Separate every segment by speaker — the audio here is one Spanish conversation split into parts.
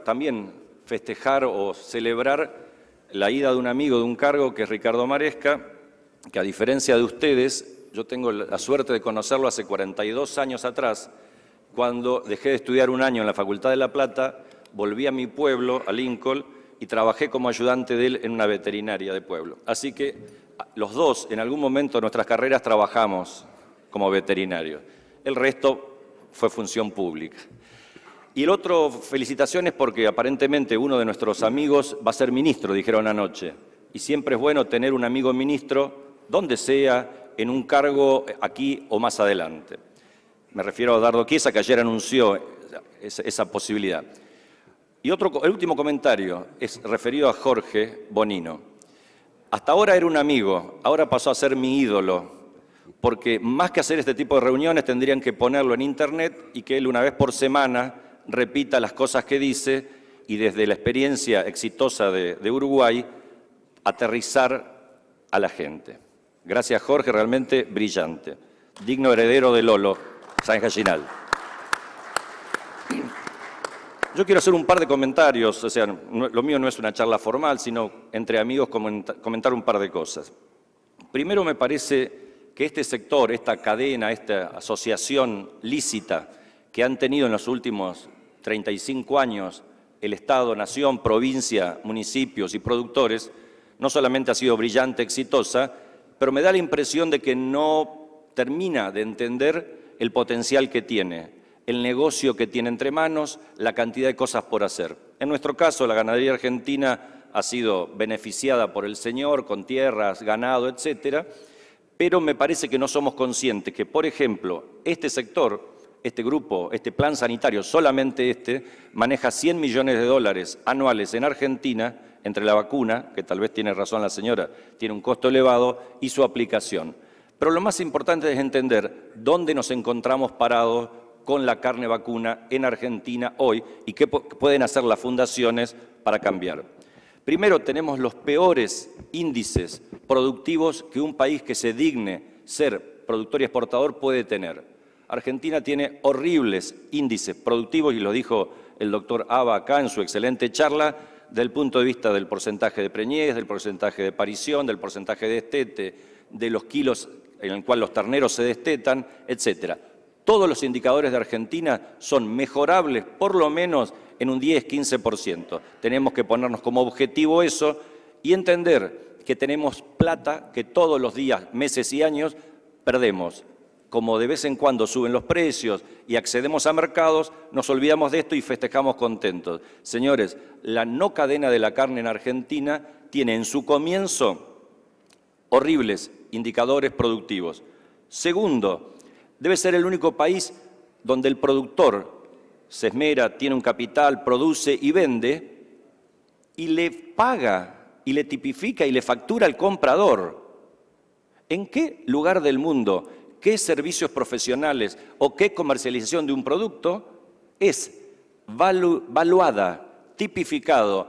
Speaker 1: también festejar o celebrar la ida de un amigo de un cargo que es Ricardo Maresca, que a diferencia de ustedes, yo tengo la suerte de conocerlo hace 42 años atrás, cuando dejé de estudiar un año en la Facultad de La Plata, volví a mi pueblo, a Lincoln, y trabajé como ayudante de él en una veterinaria de pueblo. Así que los dos, en algún momento de nuestras carreras, trabajamos como veterinarios. El resto fue función pública. Y el otro, felicitaciones porque aparentemente uno de nuestros amigos va a ser ministro, dijeron anoche. Y siempre es bueno tener un amigo ministro, donde sea, en un cargo aquí o más adelante. Me refiero a Dardo Chiesa, que ayer anunció esa posibilidad. Y el último comentario es referido a Jorge Bonino. Hasta ahora era un amigo, ahora pasó a ser mi ídolo, porque más que hacer este tipo de reuniones tendrían que ponerlo en internet y que él una vez por semana repita las cosas que dice y desde la experiencia exitosa de Uruguay aterrizar a la gente. Gracias, Jorge, realmente brillante. Digno heredero de Lolo Sáenz Gallinal. Yo quiero hacer un par de comentarios, o sea, lo mío no es una charla formal, sino entre amigos comentar un par de cosas. Primero, me parece que este sector, esta cadena, esta asociación lícita que han tenido en los últimos 35 años el Estado, nación, provincia, municipios y productores, no solamente ha sido brillante, exitosa, pero me da la impresión de que no termina de entender el potencial que tiene, el negocio que tiene entre manos, la cantidad de cosas por hacer. En nuestro caso, la ganadería argentina ha sido beneficiada por el señor, con tierras, ganado, etcétera, pero me parece que no somos conscientes que, por ejemplo, este sector, este grupo, este plan sanitario, solamente maneja 100 millones de dólares anuales en Argentina, entre la vacuna, que tal vez tiene razón la señora, tiene un costo elevado, y su aplicación. Pero lo más importante es entender dónde nos encontramos parados con la carne vacuna en Argentina hoy y qué pueden hacer las fundaciones para cambiar. Primero, tenemos los peores índices productivos que un país que se digne ser productor y exportador puede tener. Argentina tiene horribles índices productivos, y lo dijo el doctor Aba acá en su excelente charla, del punto de vista del porcentaje de preñez, del porcentaje de parición, del porcentaje de destete, de los kilos en el cual los terneros se destetan, etcétera. Todos los indicadores de Argentina son mejorables por lo menos en un 10-15%. Tenemos que ponernos como objetivo eso y entender que tenemos plata que todos los días, meses y años perdemos. Como de vez en cuando suben los precios y accedemos a mercados, nos olvidamos de esto y festejamos contentos. Señores, la no cadena de la carne en Argentina tiene en su comienzo horribles indicadores productivos. Segundo, debe ser el único país donde el productor se esmera, tiene un capital, produce y vende, y le paga, y le tipifica y le factura al comprador. ¿En qué lugar del mundo, qué servicios profesionales o qué comercialización de un producto es valuada, tipificado,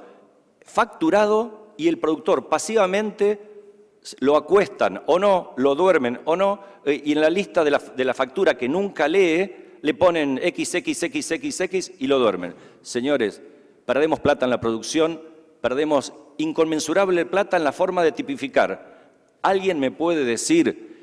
Speaker 1: facturado y el productor pasivamente lo acuestan o no, lo duermen o no, y en la lista de la factura que nunca lee le ponen XXXXX y lo duermen? Señores, perdemos plata en la producción, perdemos inconmensurable plata en la forma de tipificar. ¿Alguien me puede decir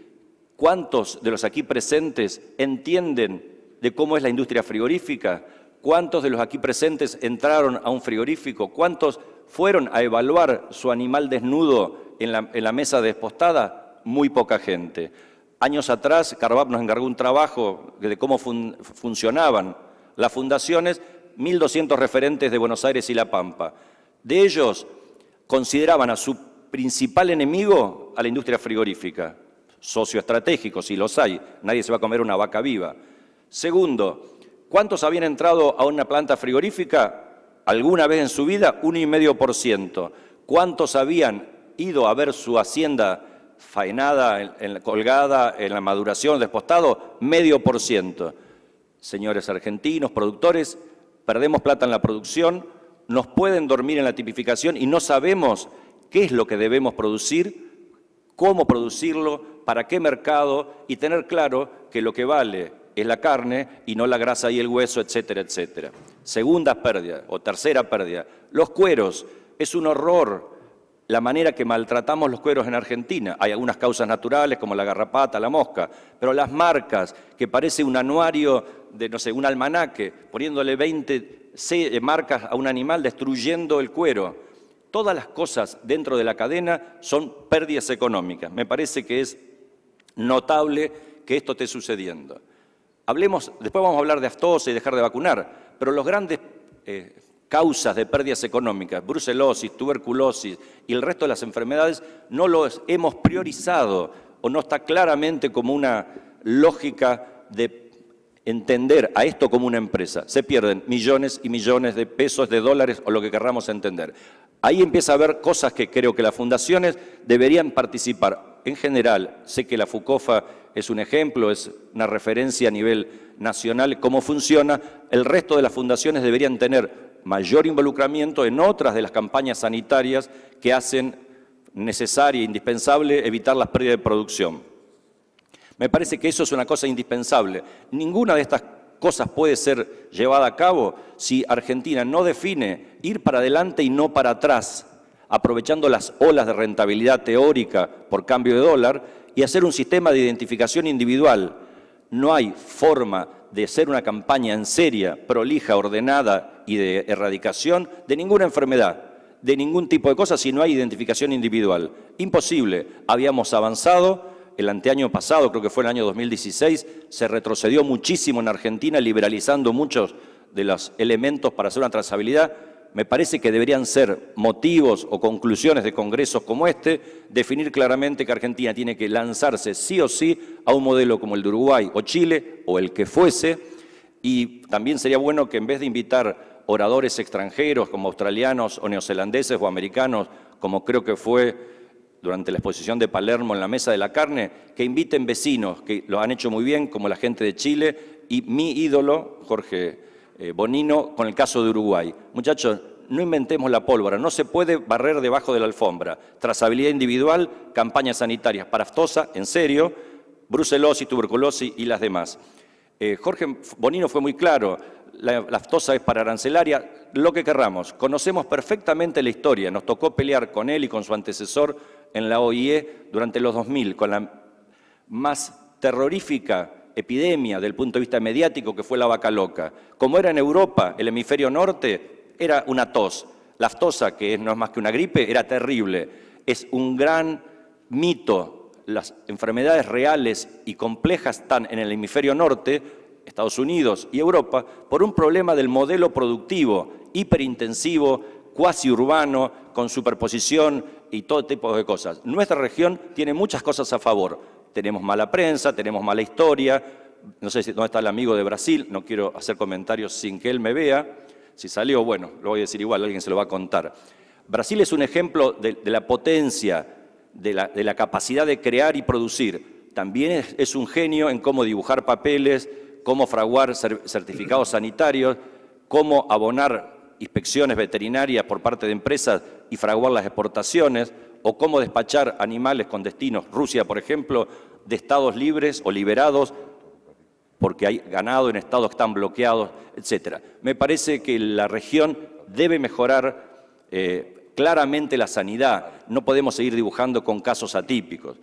Speaker 1: cuántos de los aquí presentes entienden de cómo es la industria frigorífica? ¿Cuántos de los aquí presentes entraron a un frigorífico? ¿Cuántos fueron a evaluar su animal desnudo en la mesa de despostada? Muy poca gente. Años atrás, Carvap nos encargó un trabajo de cómo funcionaban las fundaciones, 1.200 referentes de Buenos Aires y La Pampa. De ellos, consideraban a su principal enemigo a la industria frigorífica. Socio estratégico, si los hay, nadie se va a comer una vaca viva. Segundo, ¿cuántos habían entrado a una planta frigorífica alguna vez en su vida? 1,5%. ¿Cuántos habían ido a ver su hacienda faenada, colgada, en la maduración, despostado? 0,5%. Señores argentinos, productores, perdemos plata en la producción, nos pueden dormir en la tipificación y no sabemos qué es lo que debemos producir, cómo producirlo, para qué mercado, y tener claro que lo que vale es la carne y no la grasa y el hueso, etcétera, etcétera. Segunda pérdida o tercera pérdida, los cueros. Es un horror la manera que maltratamos los cueros en Argentina. Hay algunas causas naturales como la garrapata, la mosca, pero las marcas, que parece un anuario de, no sé, un almanaque, poniéndole 20 marcas a un animal, destruyendo el cuero. Todas las cosas dentro de la cadena son pérdidas económicas. Me parece que es notable que esto esté sucediendo. Después vamos a hablar de aftosa y dejar de vacunar, pero los grandes causas de pérdidas económicas, brucelosis, tuberculosis y el resto de las enfermedades, no los hemos priorizado o no está claramente como una lógica de entender a esto como una empresa. Se pierden millones y millones de pesos, de dólares o lo que querramos entender. Ahí empieza a haber cosas que creo que las fundaciones deberían participar. En general, sé que la FUCOFA es un ejemplo, es una referencia a nivel nacional, cómo funciona. El resto de las fundaciones deberían tener mayor involucramiento en otras de las campañas sanitarias que hacen necesaria e indispensable evitar las pérdidas de producción. Me parece que eso es una cosa indispensable. Ninguna de estas cosas puede ser llevada a cabo si Argentina no define ir para adelante y no para atrás, aprovechando las olas de rentabilidad teórica por cambio de dólar y hacer un sistema de identificación individual. No hay forma de hacer una campaña en seria, prolija, ordenada y de erradicación de ninguna enfermedad, de ningún tipo de cosas si no hay identificación individual. Imposible. Habíamos avanzado. El anteaño pasado, creo que fue el año 2016, se retrocedió muchísimo en Argentina, liberalizando muchos de los elementos para hacer una trazabilidad. Me parece que deberían ser motivos o conclusiones de congresos como este, definir claramente que Argentina tiene que lanzarse sí o sí a un modelo como el de Uruguay o Chile, o el que fuese, y también sería bueno que en vez de invitar oradores extranjeros como australianos o neozelandeses o americanos, como creo que fue durante la exposición de Palermo en la Mesa de la Carne, que inviten vecinos, que lo han hecho muy bien, como la gente de Chile, y mi ídolo, Jorge Bonino, con el caso de Uruguay. Muchachos, no inventemos la pólvora, no se puede barrer debajo de la alfombra. Trazabilidad individual, campañas sanitarias para aftosa, en serio, brucelosis, tuberculosis y las demás. Jorge Bonino fue muy claro, la aftosa es para arancelaria, lo que querramos. Conocemos perfectamente la historia, nos tocó pelear con él y con su antecesor en la OIE durante los 2000, con la más terrorífica epidemia del punto de vista mediático que fue la vaca loca. Como era en Europa, el hemisferio norte, era una tos. La aftosa, que no es más que una gripe, era terrible. Es un gran mito. Las enfermedades reales y complejas están en el hemisferio norte, Estados Unidos y Europa, por un problema del modelo productivo, hiperintensivo, cuasi urbano, con superposición y todo tipo de cosas. Nuestra región tiene muchas cosas a favor. Tenemos mala prensa, tenemos mala historia. No sé dónde está el amigo de Brasil, no quiero hacer comentarios sin que él me vea. Si salió, bueno, lo voy a decir igual, alguien se lo va a contar. Brasil es un ejemplo de la potencia, de la capacidad de crear y producir. También es un genio en cómo dibujar papeles, cómo fraguar certificados sanitarios, cómo abonar inspecciones veterinarias por parte de empresas y fraguar las exportaciones, o cómo despachar animales con destinos, Rusia, por ejemplo, de estados libres o liberados, porque hay ganado en estados que están bloqueados, etc. Me parece que la región debe mejorar claramente la sanidad. No podemos seguir dibujando con casos atípicos.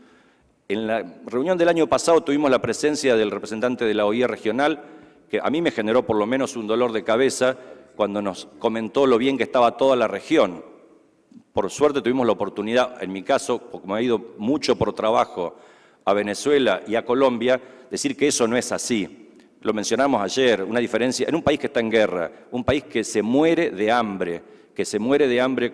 Speaker 1: En la reunión del año pasado tuvimos la presencia del representante de la OIE regional, que a mí me generó por lo menos un dolor de cabeza cuando nos comentó lo bien que estaba toda la región. Por suerte tuvimos la oportunidad, en mi caso, como he ido mucho por trabajo a Venezuela y a Colombia, decir que eso no es así. Lo mencionamos ayer, una diferencia en un país que está en guerra, un país que se muere de hambre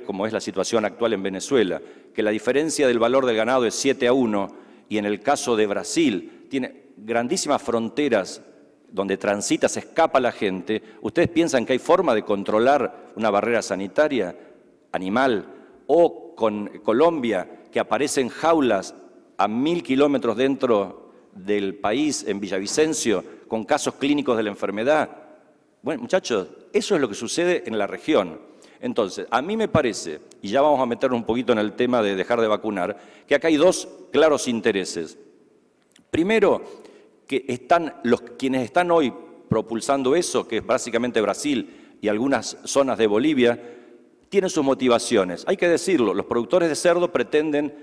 Speaker 1: como es la situación actual en Venezuela, que la diferencia del valor del ganado es 7-1, y en el caso de Brasil tiene grandísimas fronteras donde transita, se escapa la gente. ¿Ustedes piensan que hay forma de controlar una barrera sanitaria animal? O con Colombia, que aparecen jaulas a 1000 kilómetros dentro del país, en Villavicencio, con casos clínicos de la enfermedad. Bueno, muchachos, eso es lo que sucede en la región. Entonces, a mí me parece, y ya vamos a meternos un poquito en el tema de dejar de vacunar, que acá hay dos claros intereses. Primero, quienes están hoy propulsando eso, que es básicamente Brasil y algunas zonas de Bolivia, tienen sus motivaciones. Hay que decirlo, los productores de cerdo pretenden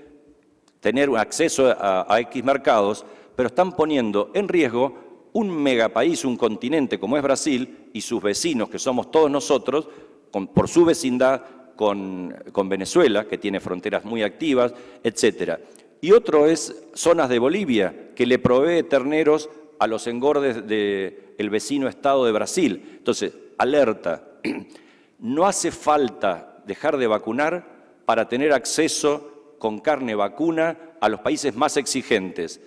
Speaker 1: tener acceso a X mercados, pero están poniendo en riesgo un megapaís, un continente como es Brasil y sus vecinos, que somos todos nosotros, por su vecindad con Venezuela, que tiene fronteras muy activas, etc. Y otro es zonas de Bolivia, que le provee terneros a los engordes del vecino estado de Brasil. Entonces, alerta, no hace falta dejar de vacunar para tener acceso con carne vacuna a los países más exigentes.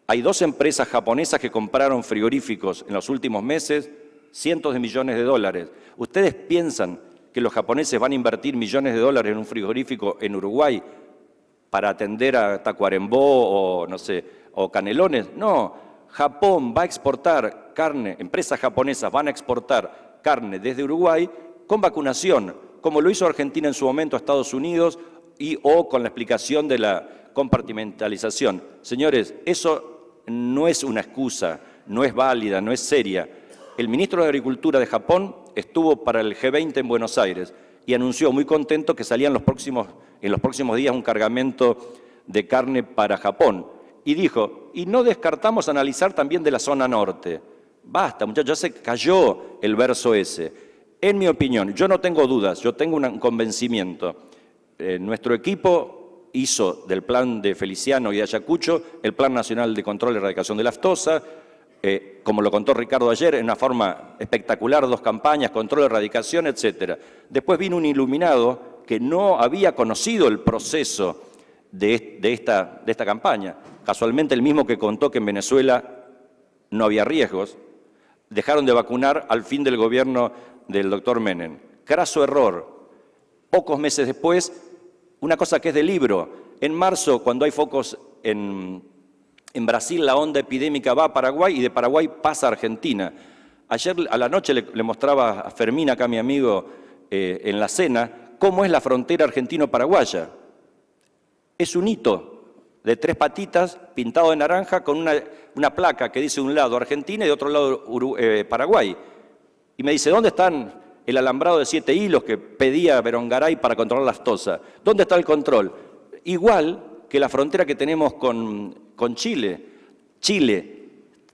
Speaker 1: Hay 2 empresas japonesas que compraron frigoríficos en los últimos meses, cientos de millones de dólares. ¿Ustedes piensan que los japoneses van a invertir millones de dólares en un frigorífico en Uruguay para atender a Tacuarembó o, no sé, o Canelones? No, Japón va a exportar carne, empresas japonesas van a exportar carne desde Uruguay con vacunación, como lo hizo Argentina en su momento a Estados Unidos o con la explicación de la compartimentalización. Señores, eso no es una excusa, no es válida, no es seria. El ministro de Agricultura de Japón estuvo para el G20 en Buenos Aires y anunció muy contento que salía en los próximos días un cargamento de carne para Japón. Y dijo, y no descartamos analizar también de la zona norte. Basta, muchachos, ya se cayó el verso ese. En mi opinión, yo no tengo dudas, yo tengo un convencimiento. Nuestro equipo hizo del plan de Feliciano y de Ayacucho el Plan Nacional de Control y Erradicación de la Aftosa, como lo contó Ricardo ayer, en una forma espectacular, 2 campañas, control, erradicación, etc. Después vino un iluminado que no había conocido el proceso de esta campaña. Casualmente el mismo que contó que en Venezuela no había riesgos. Dejaron de vacunar al fin del gobierno del doctor Menem. Craso error. Pocos meses después, una cosa que es de libro. En marzo, cuando hay focos en Brasil, la onda epidémica va a Paraguay y de Paraguay pasa a Argentina. Ayer a la noche le mostraba a Fermín, acá mi amigo, en la cena, cómo es la frontera argentino-paraguaya. Es un hito de 3 patitas pintado de naranja con una placa que dice de un lado Argentina y de otro lado Paraguay. Y me dice, ¿dónde están el alambrado de 7 hilos que pedía Berongaray para controlar la aftosa? ¿Dónde está el control? Igual que la frontera que tenemos con Chile. Chile,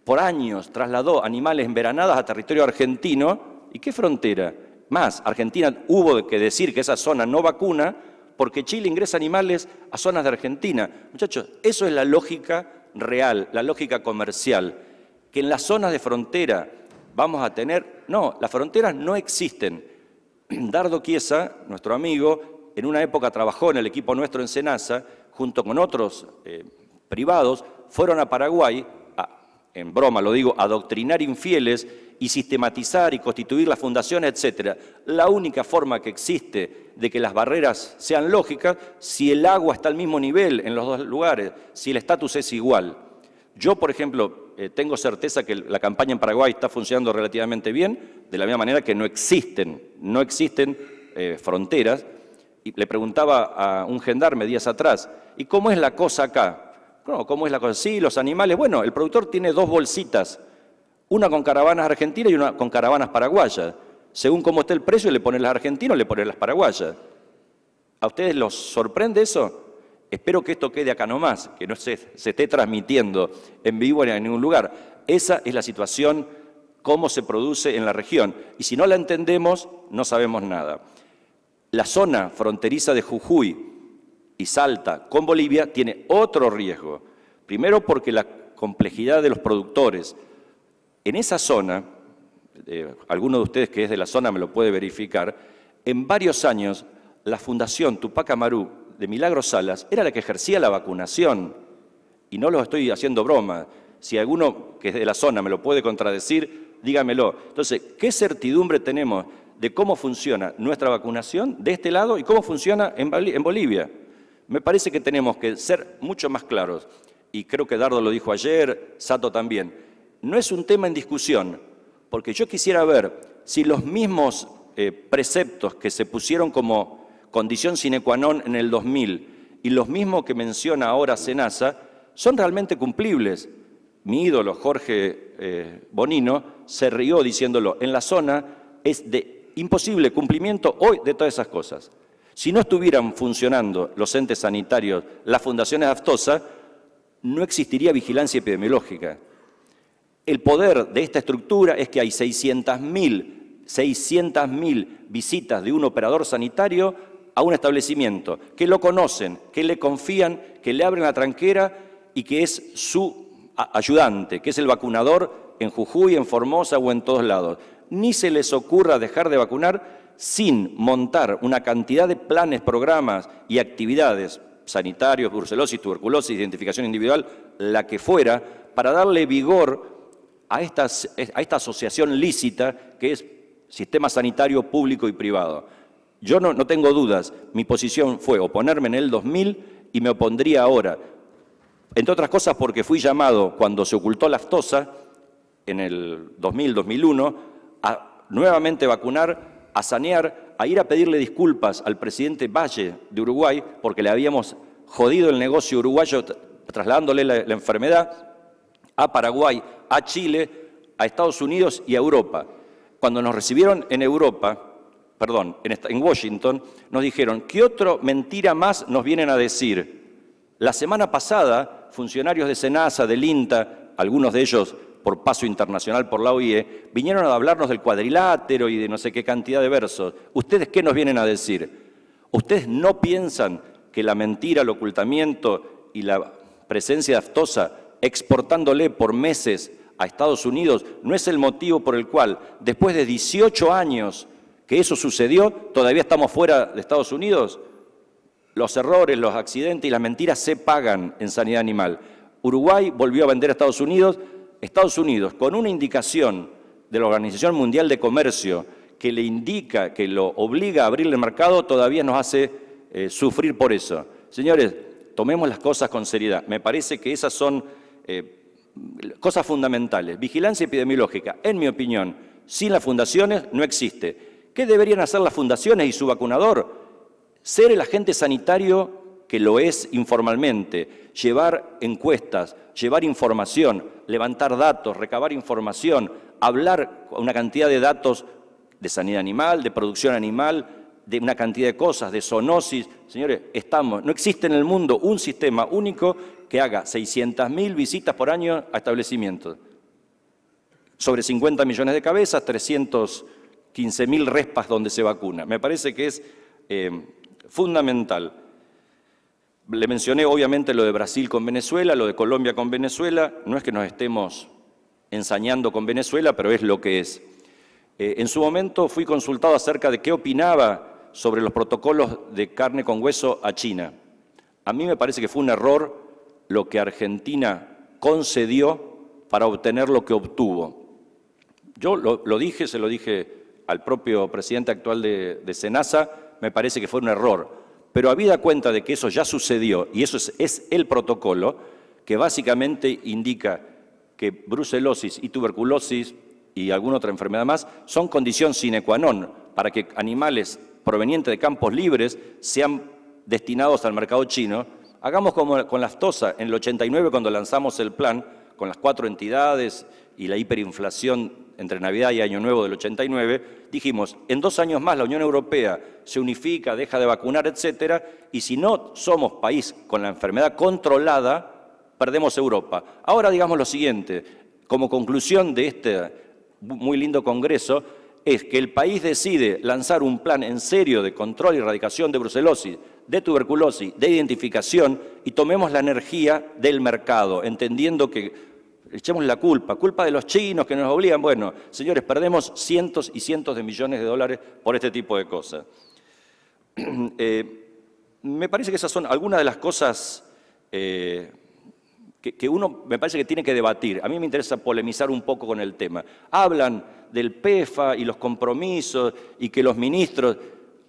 Speaker 1: por años, trasladó animales en veranadas a territorio argentino. ¿Y qué frontera? Más, Argentina hubo que decir que esa zona no vacuna porque Chile ingresa animales a zonas de Argentina. Muchachos, eso es la lógica real, la lógica comercial. Que en las zonas de frontera vamos a tener... No, las fronteras no existen. Dardo Chiesa, nuestro amigo, en una época trabajó en el equipo nuestro en Senasa, junto con otros privados, fueron a Paraguay, en broma lo digo, a adoctrinar infieles y sistematizar y constituir las fundaciones, etc. La única forma que existe de que las barreras sean lógicas, si el agua está al mismo nivel en los 2 lugares, si el estatus es igual. Yo, por ejemplo, tengo certeza que la campaña en Paraguay está funcionando relativamente bien, de la misma manera que no existen fronteras. Y le preguntaba a un gendarme días atrás, ¿y cómo es la cosa acá? No, ¿cómo es la cosa? Sí, los animales. Bueno, el productor tiene 2 bolsitas, una con caravanas argentinas y una con caravanas paraguayas. Según cómo esté el precio, le pone las argentinas o le pone las paraguayas. ¿A ustedes los sorprende eso? Espero que esto quede acá nomás, que no se esté transmitiendo en vivo en ningún lugar. Esa es la situación, cómo se produce en la región. Y si no la entendemos, no sabemos nada. La zona fronteriza de Jujuy y Salta con Bolivia tiene otro riesgo. Primero porque la complejidad de los productores. En esa zona, alguno de ustedes que es de la zona me lo puede verificar, en varios años la Fundación Tupac Amaru de Milagros Salas era la que ejercía la vacunación. Y no lo estoy haciendo broma. Si alguno que es de la zona me lo puede contradecir, dígamelo. Entonces, ¿qué certidumbre tenemos de cómo funciona nuestra vacunación de este lado y cómo funciona en Bolivia? Me parece que tenemos que ser mucho más claros, y creo que Dardo lo dijo ayer, Sato también. No es un tema en discusión, porque yo quisiera ver si los mismos preceptos que se pusieron como condición sine qua non en el 2000 y los mismos que menciona ahora Senasa son realmente cumplibles. mi ídolo Jorge Bonino se rió diciéndolo, en la zona es de imposible cumplimiento hoy de todas esas cosas. Si no estuvieran funcionando los entes sanitarios, las fundaciones Aftosa, no existiría vigilancia epidemiológica. El poder de esta estructura es que hay 600.000 visitas de un operador sanitario a un establecimiento, que lo conocen, que le confían, que le abren la tranquera y que es su ayudante, que es el vacunador en Jujuy, en Formosa o en todos lados. Ni se les ocurra dejar de vacunar sin montar una cantidad de planes, programas y actividades sanitarios, brucelosis, tuberculosis, identificación individual, la que fuera, para darle vigor a esta asociación lícita que es sistema sanitario público y privado. Yo no tengo dudas, mi posición fue oponerme en el 2000 y me opondría ahora, entre otras cosas porque fui llamado cuando se ocultó la Aftosa en el 2000-2001 a nuevamente vacunar, a sanear, a ir a pedirle disculpas al presidente Valle de Uruguay porque le habíamos jodido el negocio uruguayo trasladándole la enfermedad a Paraguay, a Chile, a Estados Unidos y a Europa. Cuando nos recibieron en Europa, en Washington, nos dijeron, ¿qué otra mentira más nos vienen a decir? La semana pasada, funcionarios de SENASA, del INTA, algunos de ellos por paso internacional por la OIE, vinieron a hablarnos del cuadrilátero y de no sé qué cantidad de versos. ¿Ustedes qué nos vienen a decir? ¿Ustedes no piensan que la mentira, el ocultamiento y la presencia de Aftosa, exportándole por meses a Estados Unidos, no es el motivo por el cual, después de 18 años que eso sucedió, todavía estamos fuera de Estados Unidos? Los errores, los accidentes y las mentiras se pagan en sanidad animal. Uruguay volvió a vender a Estados Unidos, con una indicación de la Organización Mundial de Comercio que le indica, que lo obliga a abrirle el mercado, todavía nos hace sufrir por eso. Señores, tomemos las cosas con seriedad. Me parece que esas son cosas fundamentales. Vigilancia epidemiológica, en mi opinión, sin las fundaciones no existe. ¿Qué deberían hacer las fundaciones y su vacunador? Ser el agente sanitario que lo es informalmente, llevar encuestas, llevar información, levantar datos, recabar información, hablar una cantidad de datos de sanidad animal, de producción animal, de una cantidad de cosas, de zoonosis. Señores, no existe en el mundo un sistema único que haga 600.000 visitas por año a establecimientos. Sobre 50 millones de cabezas, 315.000 respas donde se vacuna. Me parece que es fundamental. Le mencioné obviamente lo de Brasil con Venezuela, lo de Colombia con Venezuela. No es que nos estemos ensañando con Venezuela, pero es lo que es. En su momento fui consultado acerca de qué opinaba sobre los protocolos de carne con hueso a China. A mí me parece que fue un error lo que Argentina concedió para obtener lo que obtuvo. Yo lo dije, se lo dije al propio presidente actual de SENASA, me parece que fue un error. Pero habida cuenta de que eso ya sucedió, y eso es el protocolo, que básicamente indica que brucelosis y tuberculosis y alguna otra enfermedad más son condición sine qua non para que animales provenientes de campos libres sean destinados al mercado chino. Hagamos como con la Aftosa, en el 89 cuando lanzamos el plan, con las 4 entidades y la hiperinflación entre Navidad y Año Nuevo del 89, dijimos, en 2 años más la Unión Europea se unifica, deja de vacunar, etcétera, y si no somos país con la enfermedad controlada, perdemos Europa. Ahora digamos lo siguiente, como conclusión de este muy lindo congreso, es que el país decide lanzar un plan en serio de control y erradicación de brucelosis, de tuberculosis, de identificación, y tomemos la energía del mercado, entendiendo que echemos la culpa de los chinos que nos obligan. Bueno, señores, perdemos cientos y cientos de millones de dólares por este tipo de cosas. Me parece que esas son algunas de las cosas que uno me parece que tiene que debatir. A mí me interesa polemizar un poco con el tema. Hablan del PEFA y los compromisos y que los ministros...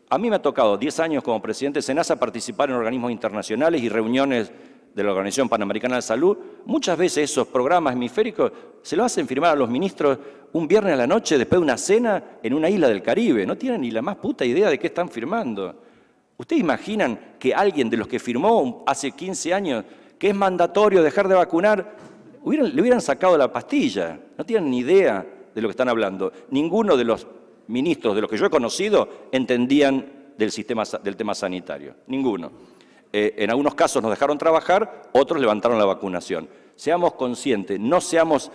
Speaker 1: A mí me ha tocado 10 años como presidente de SENASA participar en organismos internacionales y reuniones de la Organización Panamericana de Salud. Muchas veces esos programas hemisféricos se los hacen firmar a los ministros un viernes a la noche después de una cena en una isla del Caribe. No tienen ni la más puta idea de qué están firmando. ¿Ustedes imaginan que alguien de los que firmó hace 15 años que es mandatorio dejar de vacunar, le hubieran sacado la pastilla. No tienen ni idea de lo que están hablando. Ninguno de los ministros de los que yo he conocido entendían del tema sanitario. Ninguno. En algunos casos nos dejaron trabajar, otros levantaron la vacunación. Seamos conscientes, no seamos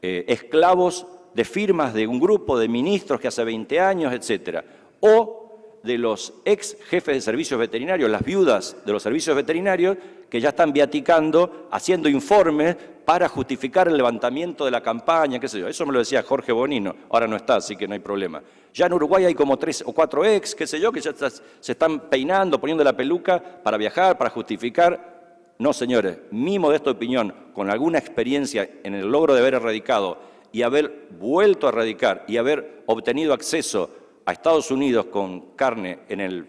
Speaker 1: esclavos de firmas de un grupo de ministros que hace 20 años, etcétera, o de los ex jefes de servicios veterinarios, las viudas de los servicios veterinarios, que ya están viaticando, haciendo informes para justificar el levantamiento de la campaña, qué sé yo. Eso me lo decía Jorge Bonino, ahora no está, así que no hay problema. Ya en Uruguay hay como 3 o 4 ex, qué sé yo, que ya se están peinando, poniendo la peluca para viajar, para justificar. No, señores, mi modesta opinión, con alguna experiencia en el logro de haber erradicado y haber vuelto a erradicar y haber obtenido acceso a Estados Unidos con carne en el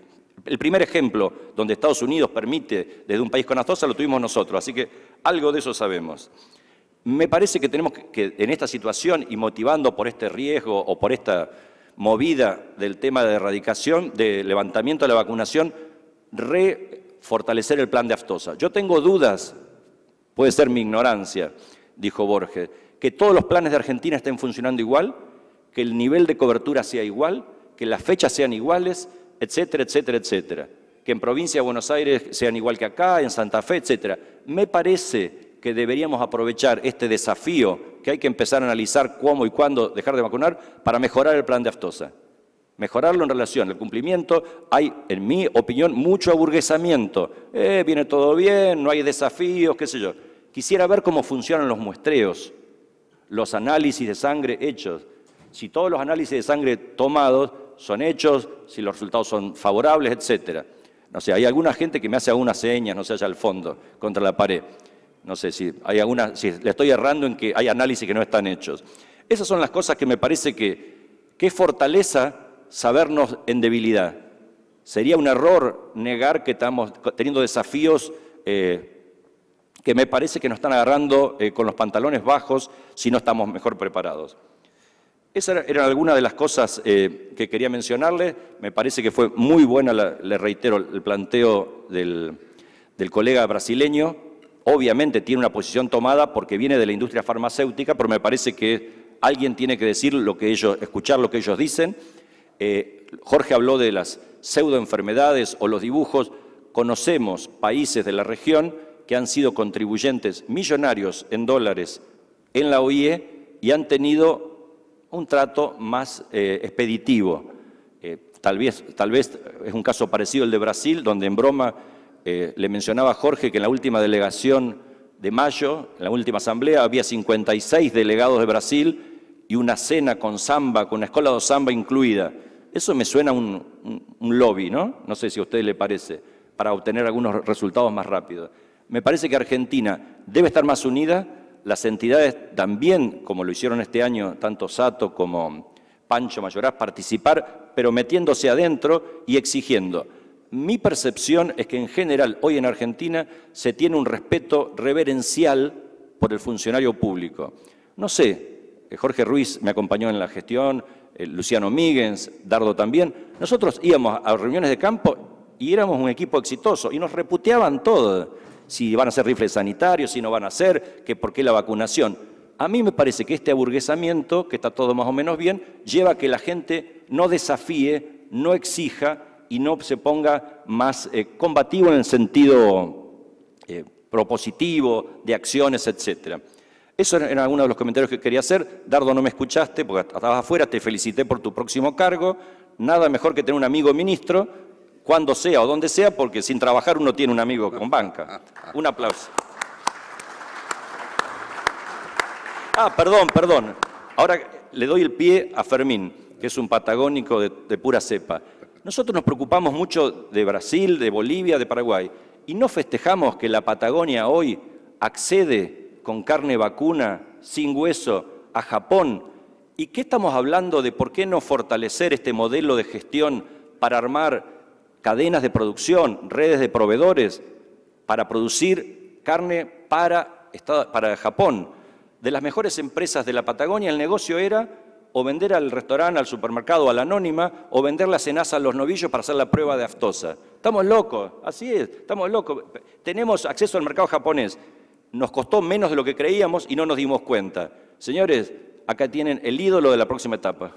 Speaker 1: primer ejemplo donde Estados Unidos permite desde un país con aftosa, lo tuvimos nosotros, así que algo de eso sabemos. Me parece que tenemos que en esta situación y motivando por este riesgo o por esta movida del tema de erradicación, de levantamiento de la vacunación, refortalecer el plan de aftosa. Yo tengo dudas, puede ser mi ignorancia, dijo Borges, que todos los planes de Argentina estén funcionando igual, que el nivel de cobertura sea igual, que las fechas sean iguales, etcétera, etcétera, etcétera. Que en provincia de Buenos Aires sean igual que acá, en Santa Fe, etcétera. Me parece que deberíamos aprovechar este desafío, que hay que empezar a analizar cómo y cuándo dejar de vacunar, para mejorar el plan de aftosa. Mejorarlo en relación al cumplimiento. Hay, en mi opinión, mucho aburguesamiento. Viene todo bien, no hay desafíos, qué sé yo. Quisiera ver cómo funcionan los muestreos, los análisis de sangre hechos. Si todos los análisis de sangre tomados son hechos, si los resultados son favorables, etcétera. No sé, hay alguna gente que me hace algunas señas, no sé, allá al fondo, contra la pared. No sé si hay si le estoy errando en que hay análisis que no están hechos. Esas son las cosas que me parece que es fortaleza sabernos en debilidad. Sería un error negar que estamos teniendo desafíos que me parece que nos están agarrando con los pantalones bajos si no estamos mejor preparados. Esas eran algunas de las cosas que quería mencionarle. Me parece que fue muy buena, le reitero, el planteo del colega brasileño. Obviamente tiene una posición tomada porque viene de la industria farmacéutica, pero me parece que alguien tiene que decir escuchar lo que ellos dicen. Jorge habló de las pseudoenfermedades o los dibujos. Conocemos países de la región que han sido contribuyentes millonarios en dólares en la OIE y han tenido un trato más expeditivo. Tal vez es un caso parecido al de Brasil, donde en broma le mencionaba a Jorge que en la última delegación de mayo, en la última asamblea, había 56 delegados de Brasil y una cena con samba, con una escuela de samba incluida. Eso me suena a un lobby, ¿no? No sé si a usted le parece, para obtener algunos resultados más rápidos. Me parece que Argentina debe estar más unida. Las entidades también, como lo hicieron este año, tanto Sato como Pancho Mayoraz, participar, pero metiéndose adentro y exigiendo. Mi percepción es que en general hoy en Argentina se tiene un respeto reverencial por el funcionario público. No sé, Jorge Ruiz me acompañó en la gestión, Luciano Míguez, Dardo también. Nosotros íbamos a reuniones de campo y éramos un equipo exitoso y nos reputeaban todo. Si van a ser rifles sanitarios, si no van a ser, que por qué la vacunación. A mí me parece que este aburguesamiento, que está todo más o menos bien, lleva a que la gente no desafíe, no exija y no se ponga más combativo en el sentido propositivo, de acciones, etc. Esos eran algunos de los comentarios que quería hacer. Dardo, no me escuchaste porque estabas afuera, te felicité por tu próximo cargo. Nada mejor que tener un amigo ministro, cuando sea o donde sea, porque sin trabajar uno tiene un amigo con banca. Un aplauso. Perdón. Ahora le doy el pie a Fermín, que es un patagónico de pura cepa. Nosotros nos preocupamos mucho de Brasil, de Bolivia, de Paraguay, y no festejamos que la Patagonia hoy accede con carne vacuna, sin hueso, a Japón. ¿Y qué estamos hablando de por qué no fortalecer este modelo de gestión para armar cadenas de producción, redes de proveedores, para producir carne para Japón? De las mejores empresas de la Patagonia, el negocio era o vender al restaurante, al supermercado, a la anónima, o vender la cenaza a los novillos para hacer la prueba de aftosa. Estamos locos, así es, estamos locos. Tenemos acceso al mercado japonés. nos costó menos de lo que creíamos y no nos dimos cuenta. Señores, acá tienen el ídolo de la próxima etapa.